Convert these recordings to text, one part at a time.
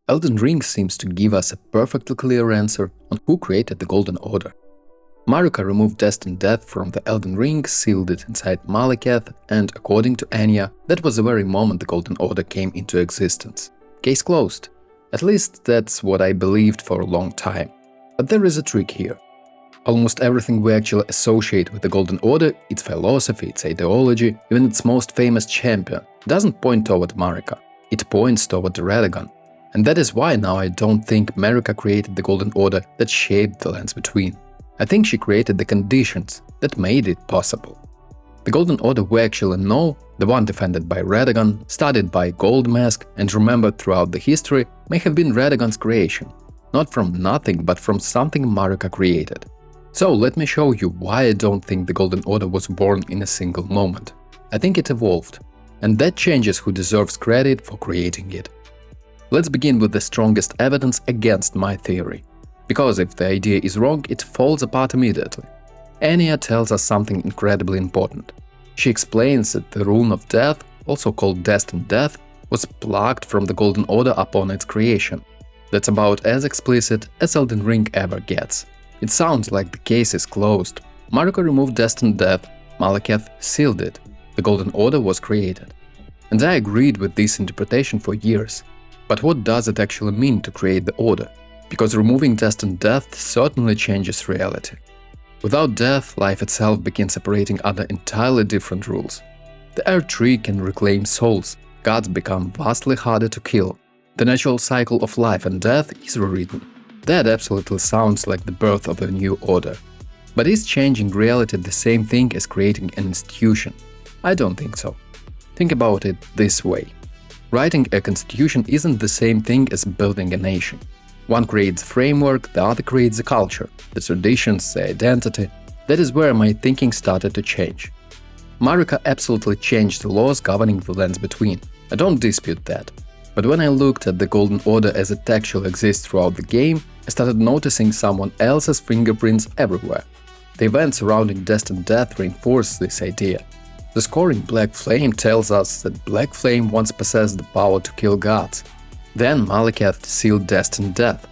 Elden Ring seems to give us a perfectly clear answer on who created the Golden Order. Marika removed Destined Death from the Elden Ring, sealed it inside Maliketh, and according to Anya, that was the very moment the Golden Order came into existence. Case closed. At least that's what I believed for a long time. But there is a trick here. Almost everything we actually associate with the Golden Order, its philosophy, its ideology, even its most famous champion, doesn't point toward Marika. It points toward Radagon. And that is why now I don't think Marika created the Golden Order that shaped the lands between. I think she created the conditions that made it possible. The Golden Order we actually know, the one defended by Radagon, studied by Gold Mask and remembered throughout the history, may have been Radagon's creation. Not from nothing, but from something Marika created. So let me show you why I don't think the Golden Order was born in a single moment. I think it evolved. And that changes who deserves credit for creating it. Let's begin with the strongest evidence against my theory. Because if the idea is wrong, it falls apart immediately. Anya tells us something incredibly important. She explains that the Rune of Death, also called Destined Death, was plucked from the Golden Order upon its creation. That's about as explicit as Elden Ring ever gets. It sounds like the case is closed. Marika removed Destined Death, Maliketh sealed it, the Golden Order was created. And I agreed with this interpretation for years. But what does it actually mean to create the Order? Because removing Destined Death certainly changes reality. Without death, life itself begins operating under entirely different rules. The Earth Tree can reclaim souls, gods become vastly harder to kill. The natural cycle of life and death is rewritten. That absolutely sounds like the birth of a new order. But is changing reality the same thing as creating an institution? I don't think so. Think about it this way. Writing a constitution isn't the same thing as building a nation. One creates a framework, the other creates a culture, the traditions, the identity. That is where my thinking started to change. Marika absolutely changed the laws governing the lands between. I don't dispute that. But when I looked at the Golden Order as it actually exists throughout the game, I started noticing someone else's fingerprints everywhere. The events surrounding Destined Death reinforce this idea. The scoring Black Flame tells us that Black Flame once possessed the power to kill gods. Then Maliketh sealed Destined Death.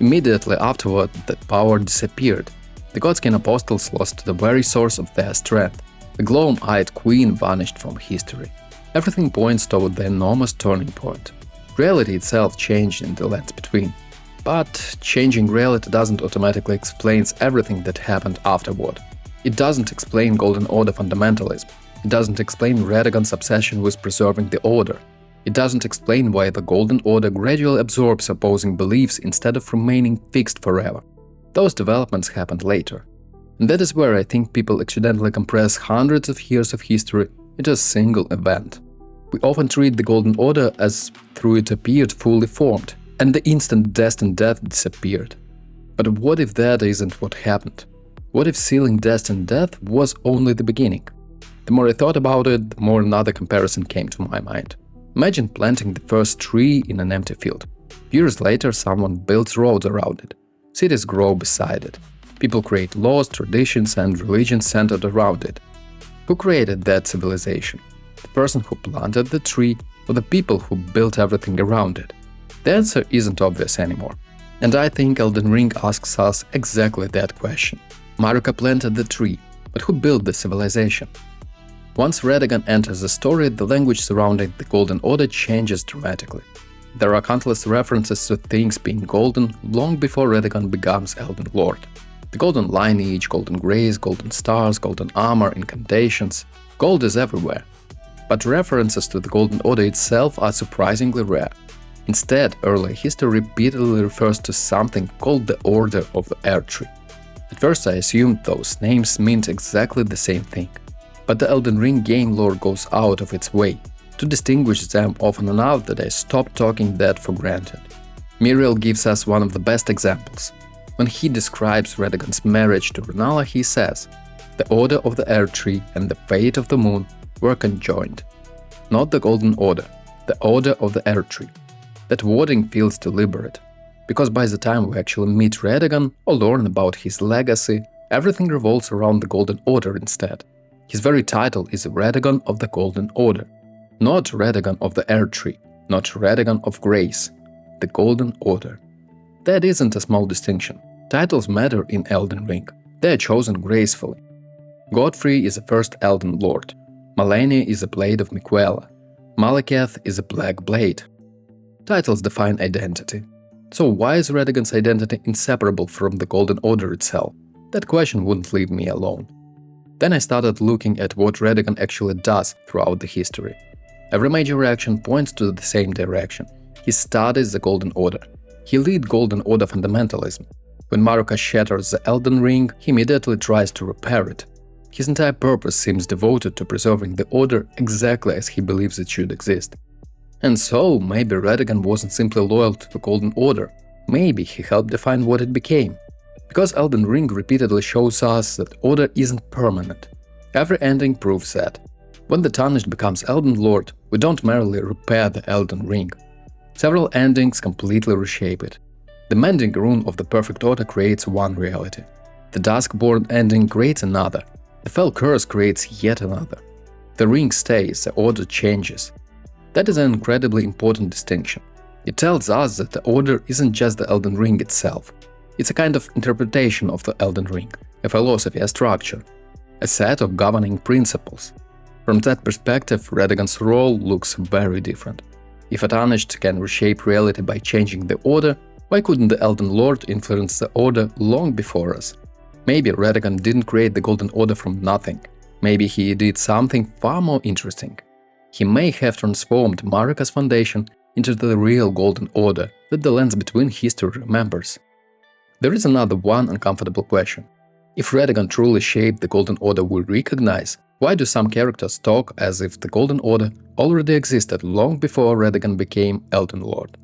Immediately afterward, that power disappeared. The Godskin Apostles lost the very source of their strength. The Gloam-Eyed Queen vanished from history. Everything points toward the enormous turning point. Reality itself changed in the lands between. But changing reality doesn't automatically explain everything that happened afterward. It doesn't explain Golden Order fundamentalism. It doesn't explain Radagon's obsession with preserving the Order. It doesn't explain why the Golden Order gradually absorbs opposing beliefs instead of remaining fixed forever. Those developments happened later. And that is where I think people accidentally compress hundreds of years of history into a single event. We often treat the Golden Order as though it appeared fully formed, and the instant Destined Death disappeared. But what if that isn't what happened? What if sealing Destined Death was only the beginning? The more I thought about it, the more another comparison came to my mind. Imagine planting the first tree in an empty field. Years later, someone builds roads around it. Cities grow beside it. People create laws, traditions, and religions centered around it. Who created that civilization? The person who planted the tree or the people who built everything around it? The answer isn't obvious anymore. And I think Elden Ring asks us exactly that question. Marika planted the tree, but who built the civilization? Once Radagon enters the story, the language surrounding the Golden Order changes dramatically. There are countless references to things being golden long before Radagon becomes Elden Lord. The golden lineage, golden grace, golden stars, golden armor, incantations. Gold is everywhere. But references to the Golden Order itself are surprisingly rare. Instead, early history repeatedly refers to something called the Order of the Earth Tree. At first I assumed those names meant exactly the same thing. But the Elden Ring game lore goes out of its way to distinguish them often enough that I stopped taking that for granted. Muriel gives us one of the best examples. When he describes Radagon's marriage to Rennala, he says, "The Order of the Earth Tree and the fate of the Moon were conjoined." Not the Golden Order, the Order of the Earth Tree. That wording feels deliberate, because by the time we actually meet Radagon or learn about his legacy, everything revolves around the Golden Order instead. His very title is Radagon of the Golden Order, not Radagon of the Earth Tree, not Radagon of Grace. the Golden Order. That isn't a small distinction. Titles matter in Elden Ring. They are chosen gracefully. Godfrey is the first Elden Lord. Malenia is a blade of Miquella. Maliketh is a black blade. Titles define identity. So why is Radagon's identity inseparable from the Golden Order itself? That question wouldn't leave me alone. Then I started looking at what Radagon actually does throughout the history. Every major action points to the same direction. He studies the Golden Order. He leads Golden Order fundamentalism. When Marika shatters the Elden Ring, he immediately tries to repair it. His entire purpose seems devoted to preserving the Order exactly as he believes it should exist. And so, maybe Radagon wasn't simply loyal to the Golden Order. Maybe he helped define what it became. Because Elden Ring repeatedly shows us that Order isn't permanent. Every ending proves that. When the Tarnished becomes Elden Lord, we don't merely repair the Elden Ring. Several endings completely reshape it. The Mending Rune of the Perfect Order creates one reality. The Duskborn ending creates another. The Fell Curse creates yet another. The ring stays, the Order changes. That is an incredibly important distinction. It tells us that the Order isn't just the Elden Ring itself. It's a kind of interpretation of the Elden Ring, a philosophy, a structure, a set of governing principles. From that perspective, Radagon's role looks very different. If a Tarnished can reshape reality by changing the Order, why couldn't the Elden Lord influence the Order long before us? Maybe Radagon didn't create the Golden Order from nothing. Maybe he did something far more interesting. He may have transformed Marika's foundation into the real Golden Order that the Lands Between history remembers. There is another one uncomfortable question. If Radagon truly shaped the Golden Order we recognize, why do some characters talk as if the Golden Order already existed long before Radagon became Elden Lord?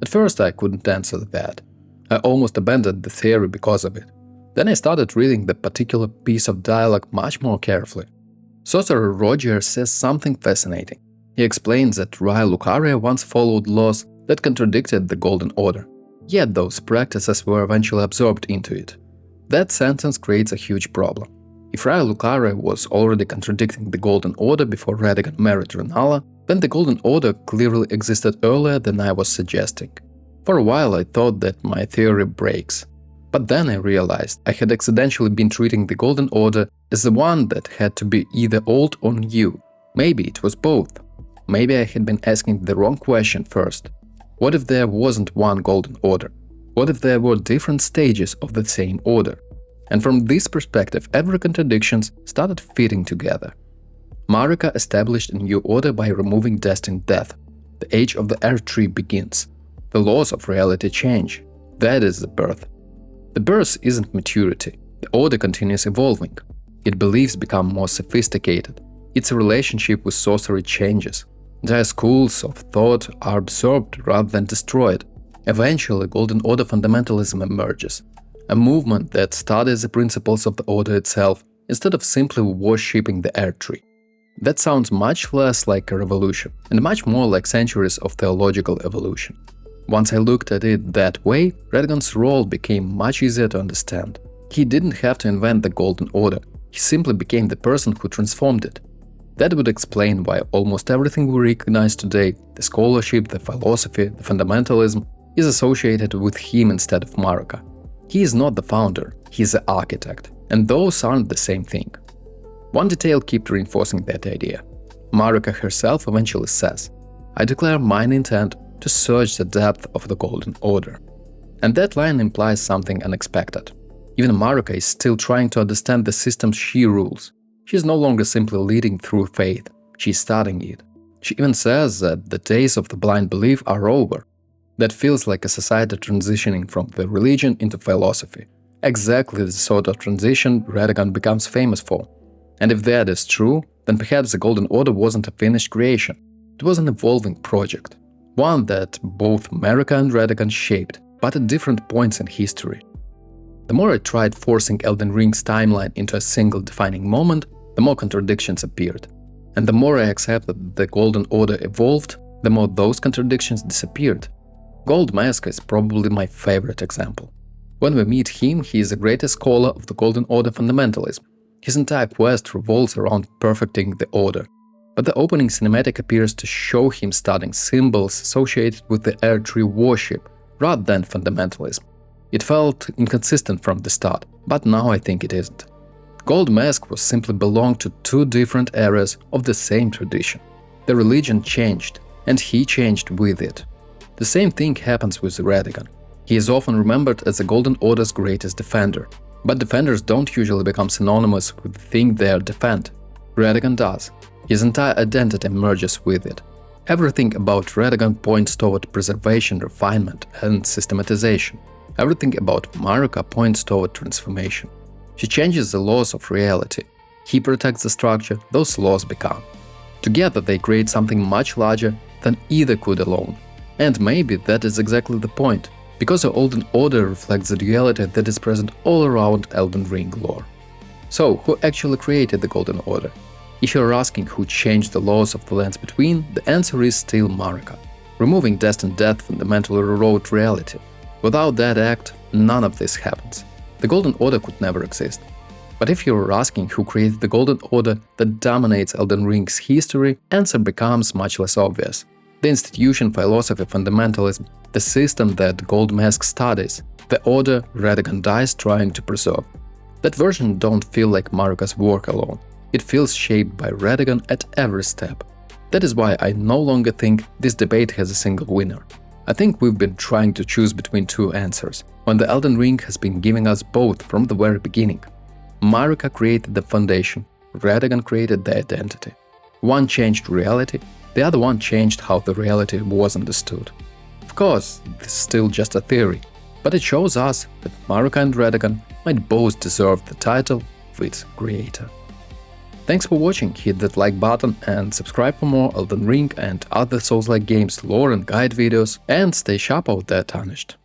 At first I couldn't answer that. I almost abandoned the theory because of it. Then I started reading the particular piece of dialogue much more carefully. Sorcerer Roger says something fascinating. He explains that Raya Lucaria once followed laws that contradicted the Golden Order, yet those practices were eventually absorbed into it. That sentence creates a huge problem. If Raya Lucaria was already contradicting the Golden Order before Radagon married Renala, then the Golden Order clearly existed earlier than I was suggesting. For a while I thought that my theory breaks. But then I realized I had accidentally been treating the Golden Order as the one that had to be either old or new. Maybe it was both. Maybe I had been asking the wrong question first. What if there wasn't one Golden Order? What if there were different stages of the same order? And from this perspective, every contradiction started fitting together. Marika established a new order by removing Destined Death. The age of the Earth Tree begins. The laws of reality change. That is the birth. The birth isn't maturity. The order continues evolving. Its beliefs become more sophisticated. Its relationship with sorcery changes. Entire schools of thought are absorbed rather than destroyed. Eventually, Golden Order fundamentalism emerges. A movement that studies the principles of the order itself instead of simply worshipping the Earth Tree. That sounds much less like a revolution and much more like centuries of theological evolution. Once I looked at it that way, Radagon's role became much easier to understand. He didn't have to invent the Golden Order, he simply became the person who transformed it. That would explain why almost everything we recognize today, the scholarship, the philosophy, the fundamentalism, is associated with him instead of Marika. He is not the founder, he is the architect, and those aren't the same thing. One detail keeps reinforcing that idea. Marika herself eventually says, "I declare mine intent to search the depth of the Golden Order." And that line implies something unexpected. Even Marika is still trying to understand the system she rules. She is no longer simply leading through faith, she is studying it. She even says that the days of the blind belief are over. That feels like a society transitioning from the religion into philosophy. Exactly the sort of transition Radagon becomes famous for. And if that is true, then perhaps the Golden Order wasn't a finished creation. It was an evolving project. One that both Marika and Radagon shaped, but at different points in history. The more I tried forcing Elden Ring's timeline into a single defining moment, the more contradictions appeared. And the more I accepted that the Golden Order evolved, the more those contradictions disappeared. Gold Mask is probably my favorite example. When we meet him, he is the greatest scholar of the Golden Order fundamentalism. His entire quest revolves around perfecting the Order. but the opening cinematic appears to show him studying symbols associated with the Air Tree worship rather than fundamentalism. It felt inconsistent from the start, but now I think it isn't. Gold Mask was simply belonged to two different eras of the same tradition. The religion changed, and he changed with it. The same thing happens with Radagon. He is often remembered as the Golden Order's greatest defender, but defenders don't usually become synonymous with the thing they defend. Radagon does. His entire identity merges with it. Everything about Radagon points toward preservation, refinement, and systematization. Everything about Marika points toward transformation. She changes the laws of reality. He protects the structure those laws become. Together they create something much larger than either could alone. And maybe that is exactly the point, because the Elden Order reflects the duality that is present all around Elden Ring lore. So, who actually created the Golden Order? If you're asking who changed the laws of the lands between, the answer is still Marika. Removing Destined Death fundamentally rewrote reality. Without that act, none of this happens. The Golden Order could never exist. But if you're asking who created the Golden Order that dominates Elden Ring's history, answer becomes much less obvious. The institution, philosophy, fundamentalism, the system that Gold Mask studies, the order Radagon dies trying to preserve. That version don't feel like Marika's work alone. It feels shaped by Radagon at every step. That is why I no longer think this debate has a single winner. I think we've been trying to choose between two answers, when the Elden Ring has been giving us both from the very beginning. Marika created the foundation, Radagon created the identity. One changed reality, the other one changed how the reality was understood. Of course, this is still just a theory, but it shows us that Marika and Radagon might both deserve the title of its creator. Thanks for watching, hit that like button and subscribe for more Elden Ring and other Souls-like games lore and guide videos, and stay sharp out there, Tarnished.